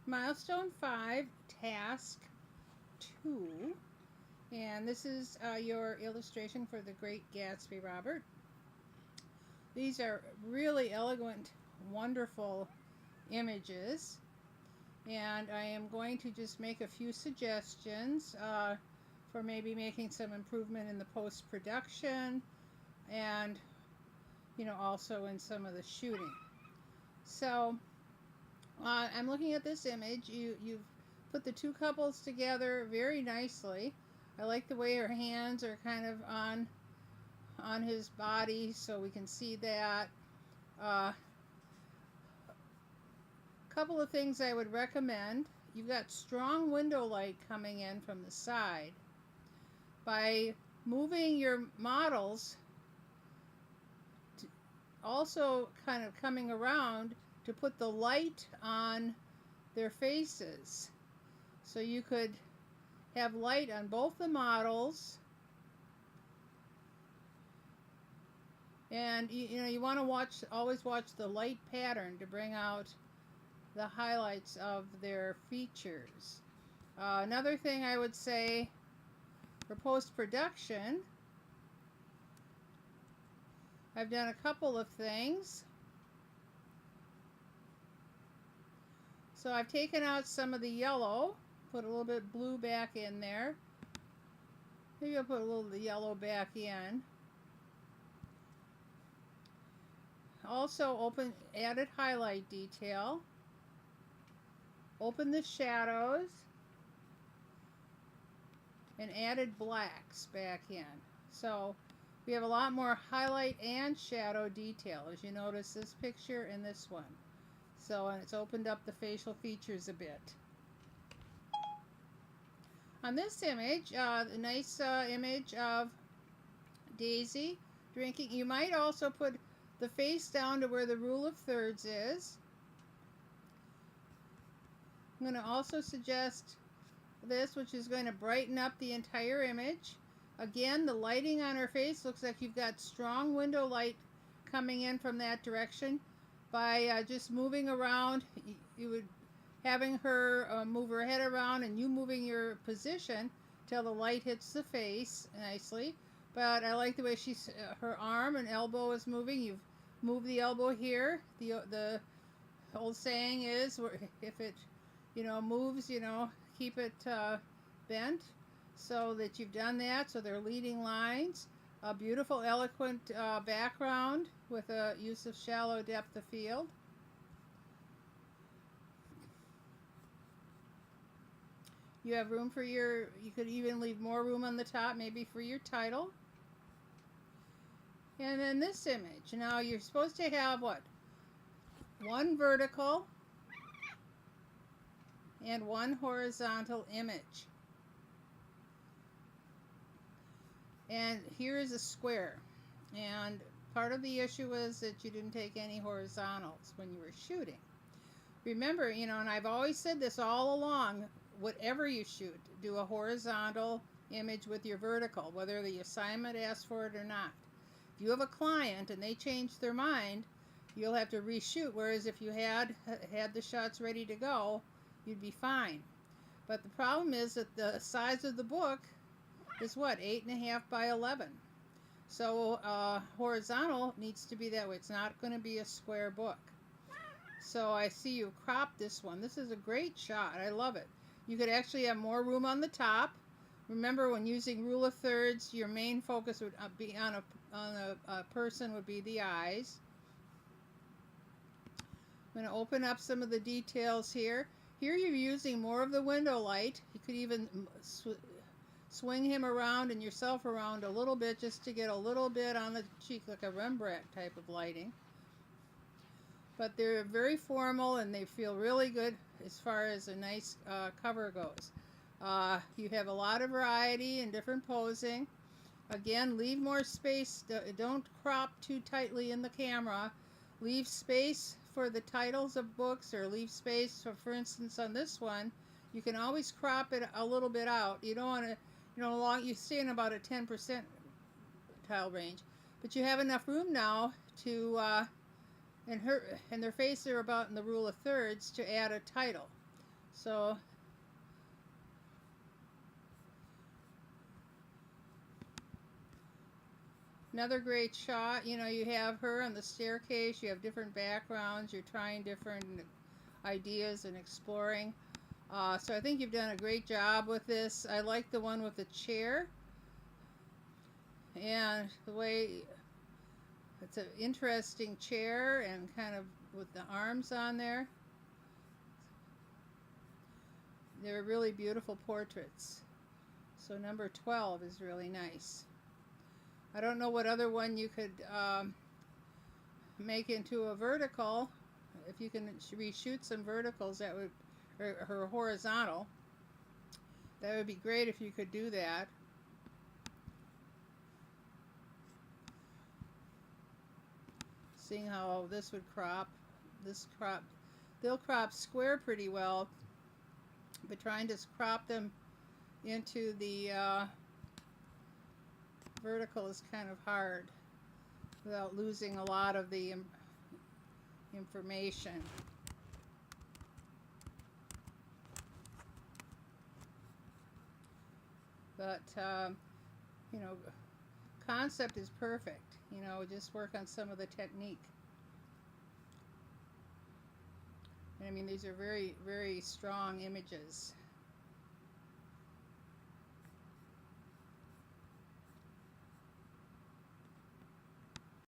Milestone 5, Task 2. And this is your illustration for The Great Gatsby, Robert. These are really elegant, wonderful images. And I am going to just make a few suggestions for maybe making some improvement in the post-production and, also in some of the shooting. So I'm looking at this image. You've put the two couples together very nicely. I like the way her hands are kind of on his body, so we can see that. Couple of things I would recommend. You've got strong window light coming in from the side. By moving your models, also kind of coming around to put the light on their faces. So you could have light on both the models. And you want to always watch the light pattern to bring out the highlights of their features. Another thing I would say for post-production, I've done a couple of things. So I've taken out some of the yellow, put a little bit of blue back in there. Maybe I'll put a little of the yellow back in. Also added highlight detail. Open the shadows and added blacks back in. So we have a lot more highlight and shadow detail, as you notice this picture and this one. So and it's opened up the facial features a bit. On this image, a nice image of Daisy drinking. You might also put the face down to where the rule of thirds is. I'm going to also suggest this, which is going to brighten up the entire image. Again, the lighting on her face looks like you've got strong window light coming in from that direction. By just moving around, having her move her head around and you moving your position till the light hits the face nicely. But I like the way her arm and elbow is moving. You've moved the elbow here. The old saying is, if it moves, keep it bent. So that you've done that. So they're leading lines. A beautiful, eloquent background with a use of shallow depth of field. You have room for you could even leave more room on the top, maybe for your title. And then this image. Now you're supposed to have what? One vertical and one horizontal image. And here is a square. And part of the issue is that you didn't take any horizontals when you were shooting. Remember, and I've always said this all along, whatever you shoot, do a horizontal image with your vertical, whether the assignment asks for it or not. If you have a client and they change their mind, you'll have to reshoot, whereas if you had the shots ready to go, you'd be fine. But the problem is that the size of the book is what, 8.5 by 11. So horizontal needs to be that way. It's not going to be a square book. So I see you cropped this one. This is a great shot. I love it. You could actually have more room on the top. Remember, when using rule of thirds, your main focus would be on a person would be the eyes. I'm going to open up some of the details here. Here you're using more of the window light. You could even swing him around and yourself around a little bit just to get a little bit on the cheek, like a Rembrandt type of lighting. But they're very formal and they feel really good as far as a nice cover goes. You have a lot of variety and different posing. Again, leave more space. Don't crop too tightly in the camera. Leave space for the titles of books, or leave space for instance, on this one, you can always crop it a little bit out. You don't want to, you stay in about a 10% tile range, but you have enough room now to, and their face are about in the rule of thirds to add a title. So another great shot, you know, you have her on the staircase, you have different backgrounds, you're trying different ideas and exploring. So I think you've done a great job with this. I like the one with the chair and the way it's an interesting chair and kind of with the arms on there. They're really beautiful portraits. So number 12 is really nice. I don't know what other one you could make into a vertical. If you can reshoot some verticals, that would, or horizontal, that would be great if you could do that. Seeing how this would crop, they'll crop square pretty well, but trying to crop them into the vertical is kind of hard without losing a lot of the information. But you know, concept is perfect. You know, just work on some of the technique. And I mean, these are very, very strong images.